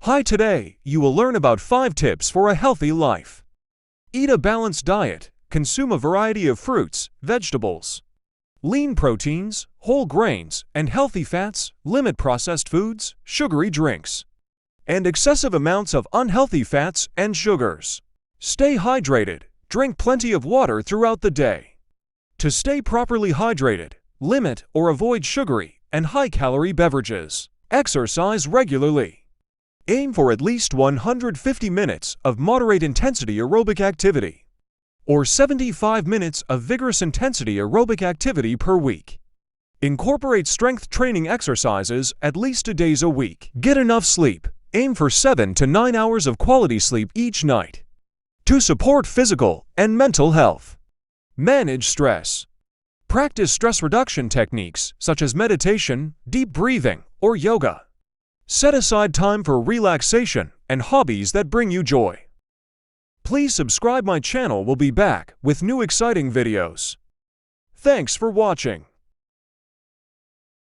Hi, today you will learn about 5 tips for a healthy life. Eat a balanced diet, consume a variety of fruits, vegetables, lean proteins, whole grains, and healthy fats, limit processed foods, sugary drinks, and excessive amounts of unhealthy fats and sugars. Stay hydrated, drink plenty of water throughout the day. To stay properly hydrated, limit or avoid sugary and high-calorie beverages. Exercise regularly. Aim for at least 150 minutes of moderate-intensity aerobic activity, or 75 minutes of vigorous intensity aerobic activity per week. Incorporate strength training exercises at least 2 days a week. Get enough sleep. Aim for 7 to 9 hours of quality sleep each night to support physical and mental health. Manage stress. Practice stress reduction techniques such as meditation, deep breathing, or yoga. Set aside time for relaxation and hobbies that bring you joy. Please subscribe my channel. We'll be back with new exciting videos. Thanks for watching.